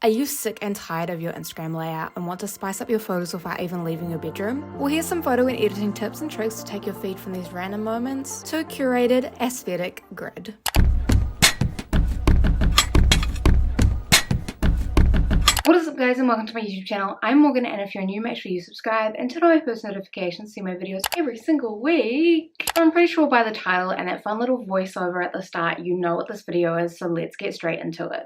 Are you sick and tired of your Instagram layout and want to spice up your photos without even leaving your bedroom? Well, here's some photo and editing tips and tricks to take your feed from these random moments to a curated aesthetic grid. What is up guys, and welcome to my YouTube channel. I'm Morgan, and if you're new, make sure you subscribe and turn on my post notifications to see my videos every single week. I'm pretty sure by the title and that fun little voiceover at the start you know what this video is, so let's get straight into it.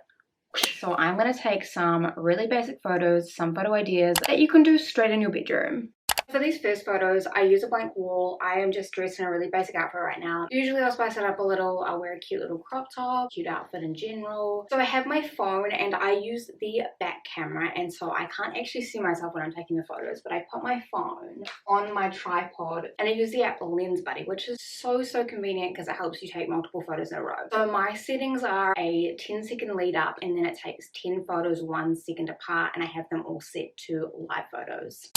So I'm going to take some really basic photos, some photo ideas that you can do straight in your bedroom. For these first photos, I use a blank wall. I am just dressed in a really basic outfit right now. Usually I'll spice it up a little. I'll wear a cute little crop top, cute outfit in general. So I have my phone and I use the back camera, and so I can't actually see myself when I'm taking the photos, but I put my phone on my tripod and I use the app Lens Buddy, which is so convenient because it helps you take multiple photos in a row. So my settings are a 10-second lead up, and then it takes 10 photos 1 second apart, and I have them all set to live photos.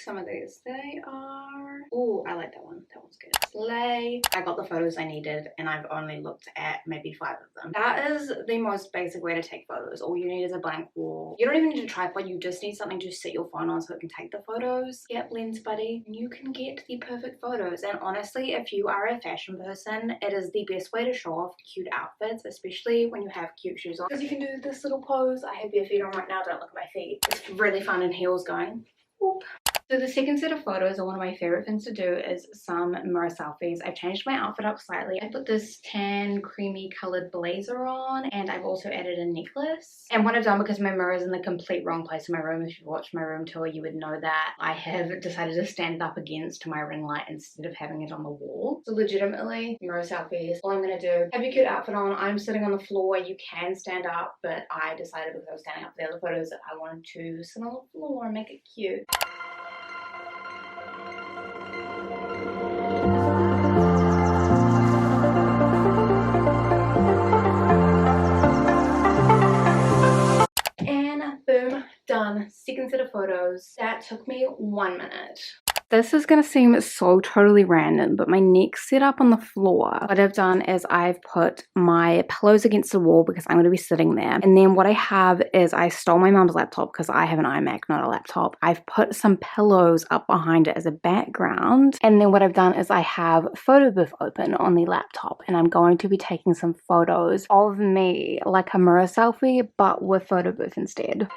Some of these, they are, oh, I like that one. That one's good. Slay. I got the photos I needed and I've only looked at maybe 5 of them. That is the most basic way to take photos. All you need is a blank wall. You don't even need a tripod, you just need something to sit your phone on so it can take the photos. Yep, Lens Buddy, and you can get the perfect photos. And honestly, if you are a fashion person, it is the best way to show off cute outfits, especially when you have cute shoes on, because you can do this little pose. I have bare feet on right now, don't look at my feet. It's really fun in heels going. Whoop. So the second set of photos, are one of my favorite things to do, is some mirror selfies. I've changed my outfit up slightly. I put this tan creamy colored blazer on, and I've also added a necklace. And what I've done, because my mirror is in the complete wrong place in my room, if you've watched my room tour you would know that, I have decided to stand it up against my ring light instead of having it on the wall. So legitimately, mirror selfies. All I'm going to do, have your cute outfit on. I'm sitting on the floor. You can stand up, but I decided because I was standing up for the other photos that I wanted to sit on the floor and make it cute. Boom, done. Second set of photos. That took me 1 minute. This is going to seem so totally random, but my neck's set up on the floor. What I've done is I've put my pillows against the wall because I'm going to be sitting there. And then what I have is I stole my mom's laptop because I have an iMac, not a laptop. I've put some pillows up behind it as a background. And then what I've done is I have photo booth open on the laptop, and I'm going to be taking some photos of me, like a mirror selfie, but with photo booth instead.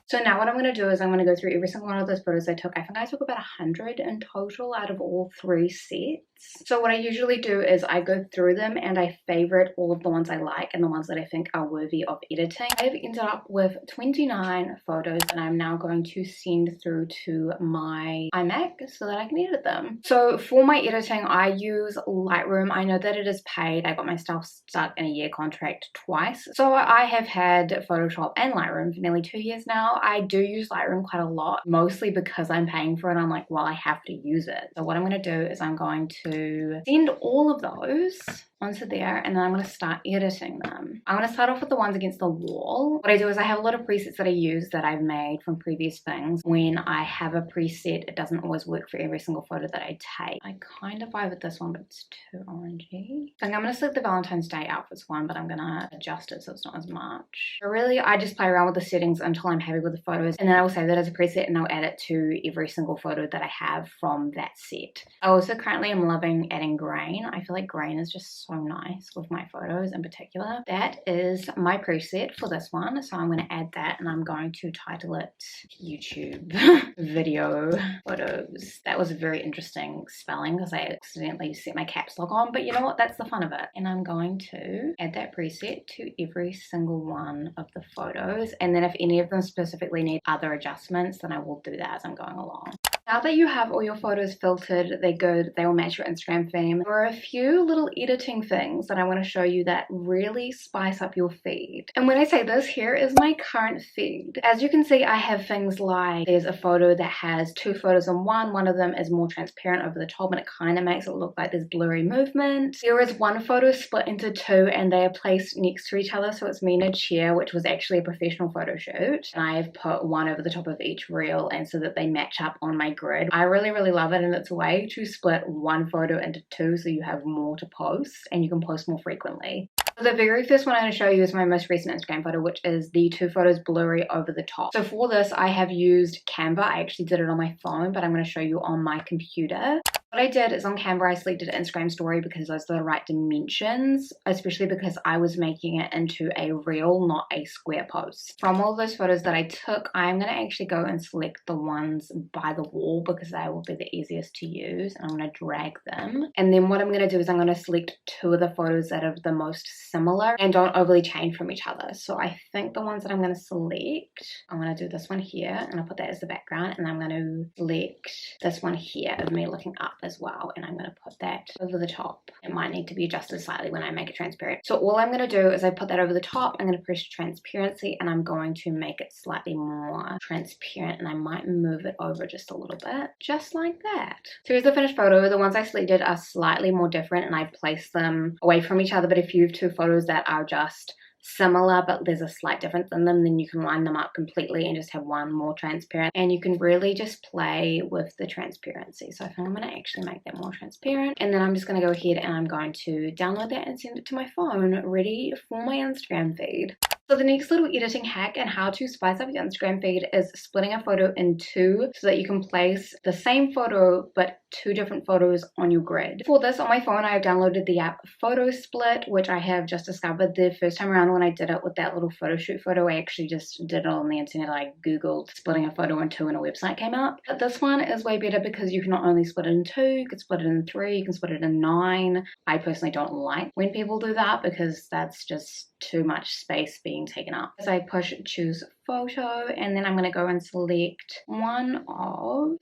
So now what I'm going to do is I'm going to go through every single one of those photos I took. I think I took about 100 in total out of all 3 sets. So what I usually do is I go through them and I favorite all of the ones I like and the ones that I think are worthy of editing. I've ended up with 29 photos that I'm now going to send through to my iMac so that I can edit them. So for my editing, I use Lightroom. I know that it is paid. I got my stuff stuck in a year contract twice. So I have had Photoshop and Lightroom for nearly 2 years now. I do use Lightroom quite a lot, mostly because I'm paying for it. I'm like, well, I have to use it. So what I'm going to do is I'm going to send all of those onto there, and then I'm going to start editing them. I'm going to start off with the ones against the wall. What I do is I have a lot of presets that I use that I've made from previous things. When I have a preset, it doesn't always work for every single photo that I take. I kind of vibe with this one, but it's too orangey. So I'm going to select the Valentine's Day outfits one, but I'm going to adjust it so it's not as much. But really, I just play around with the settings until I'm happy with the photos, and then I will save that as a preset and I'll add it to every single photo that I have from that set. I also currently am loving adding grain. I feel like grain is just so nice with my photos in particular. That is my preset for this one, so I'm going to add that and I'm going to title it YouTube video photos. That was a very interesting spelling because I accidentally set my caps lock on, but you know what, that's the fun of it. And I'm going to add that preset to every single one of the photos, and then if any of them specifically need other adjustments, then I will do that as I'm going along. Now that you have all your photos filtered, they're good, they will match your Instagram theme, there are a few little editing things that I want to show you that really spice up your feed. And when I say this, here is my current feed. As you can see, I have things like there's a photo that has 2 photos in one of them is more transparent over the top and it kind of makes it look like there's blurry movement. There is one photo split into 2 and they are placed next to each other, so it's me in a chair, which was actually a professional photo shoot. And I've put one over the top of each reel and so that they match up on my grid. I really love it, and it's a way to split one photo into 2 so you have more to post and you can post more frequently. The very first one I'm going to show you is my most recent Instagram photo, which is the 2 photos blurry over the top. So for this, I have used Canva. I actually did it on my phone, but I'm going to show you on my computer. What I did is on Canva, I selected Instagram story because those are the right dimensions, especially because I was making it into a reel, not a square post. From all those photos that I took, I'm going to actually go and select the ones by the wall because they will be the easiest to use, and I'm going to drag them. And then what I'm going to do is I'm going to select 2 of the photos that are the most similar and don't overly change from each other. So I think the ones that I'm going to select, I'm going to do this one here and I'll put that as the background, and I'm going to select this one here of me looking up as well, and I'm going to put that over the top. It might need to be adjusted slightly when I make it transparent. So all I'm going to do is I put that over the top, I'm going to press transparency, and I'm going to make it slightly more transparent, and I might move it over just a little bit, just like that. So here's the finished photo. The ones I selected are slightly more different and I've placed them away from each other, but if you have 2 photos that are just similar but there's a slight difference in them, then you can line them up completely and just have one more transparent, and you can really just play with the transparency. So I think I'm going to actually make that more transparent, and then I'm just going to go ahead and I'm going to download that and send it to my phone, ready for my Instagram feed. So the next little editing hack and how to spice up your Instagram feed is splitting a photo in 2 so that you can place the same photo but 2 different photos on your grid. For this, on my phone, I have downloaded the app Photo Split, which I have just discovered the first time around when I did it with that little photo shoot photo. I actually just did it on the internet. I googled splitting a photo in 2 and a website came up. But this one is way better because you can not only split it in 2, you can split it in 3, you can split it in 9. I personally don't like when people do that because that's just too much space being taken up. So I push choose photo, and then I'm going to go and select one of,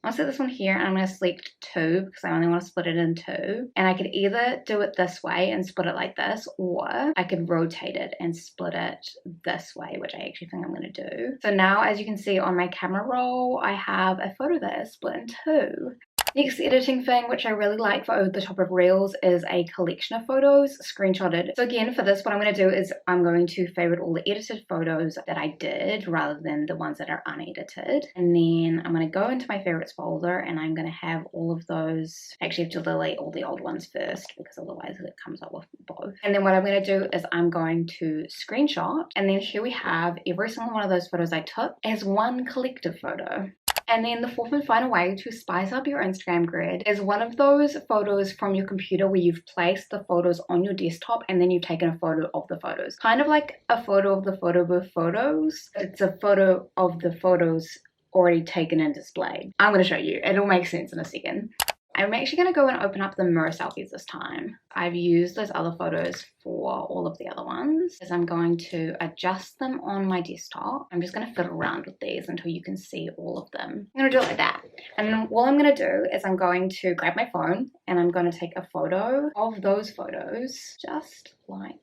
I'll set this one here, and I'm going to select 2 because I only want to split it in 2. And I could either do it this way and split it like this, or I could rotate it and split it this way, which I actually think I'm going to do. So now, as you can see on my camera roll, I have a photo that is split in 2. Next editing thing, which I really like for over the top of reels, is a collection of photos screenshotted. So again, for this, what I'm going to do is I'm going to favorite all the edited photos that I did rather than the ones that are unedited. And then I'm going to go into my favorites folder and I'm going to have all of those. I actually have to delete all the old ones first because otherwise it comes up with both. And then what I'm going to do is I'm going to screenshot, and then here we have every single one of those photos I took as one collective photo. And then the 4th and final way to spice up your Instagram grid is one of those photos from your computer where you've placed the photos on your desktop and then you've taken a photo of the photos. Kind of like a photo of the photo booth photos. It's a photo of the photos already taken and displayed. I'm going to show you. It'll make sense in a second. I'm actually going to go and open up the mirror selfies this time. I've used those other photos for all of the other ones, as I'm going to adjust them on my desktop. I'm just going to fiddle around with these until you can see all of them. I'm going to do it like that. And then all I'm going to do is I'm going to grab my phone and I'm going to take a photo of those photos just like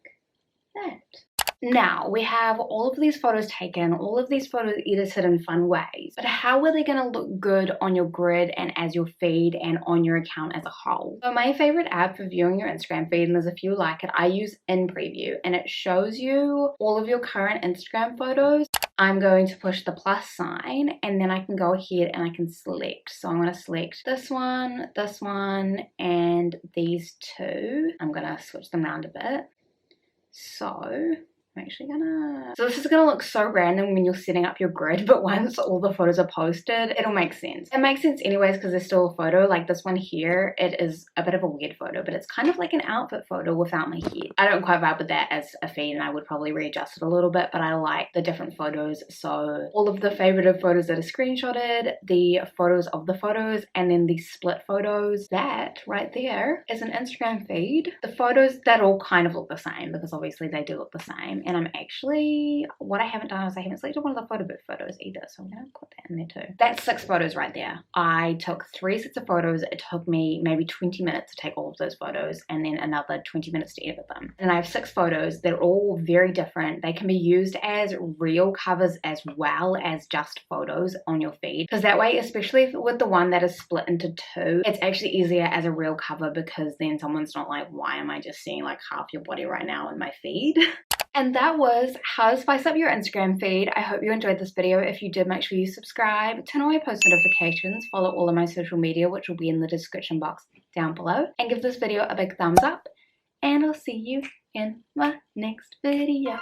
that. Now, we have all of these photos taken, all of these photos edited in fun ways, but how are they going to look good on your grid and as your feed and on your account as a whole? So my favorite app for viewing your Instagram feed, and there's a few like it, I use In Preview, and it shows you all of your current Instagram photos. I'm going to push the plus sign, and then I can go ahead and I can select. So I'm going to select this one, and these 2. I'm going to switch them around a bit. So I'm actually gonna... So this is gonna look so random when you're setting up your grid, but once all the photos are posted, it'll make sense. It makes sense anyways because there's still a photo. Like this one here, it is a bit of a weird photo, but it's kind of like an outfit photo without my head. I don't quite vibe with that as a feed, and I would probably readjust it a little bit, but I like the different photos. So all of the favorited photos that are screenshotted, the photos of the photos, and then the split photos. That right there is an Instagram feed. The photos that all kind of look the same because obviously they do look the same. and I'm actually, what I haven't done is I haven't selected one of the photo booth photos either, so I'm gonna put that in there too. That's 6 photos right there. I took 3 sets of photos. It took me maybe 20 minutes to take all of those photos, and then another 20 minutes to edit them. And I have 6 photos. They're all very different. They can be used as reel covers as well as just photos on your feed, because that way, especially with the one that is split into 2, it's actually easier as a reel cover, because then someone's not like, why am I just seeing like half your body right now in my feed? And that was how to spice up your Instagram feed. I hope you enjoyed this video. If you did, make sure you subscribe, turn on my post notifications, follow all of my social media, which will be in the description box down below, and give this video a big thumbs up, and I'll see you in my next video.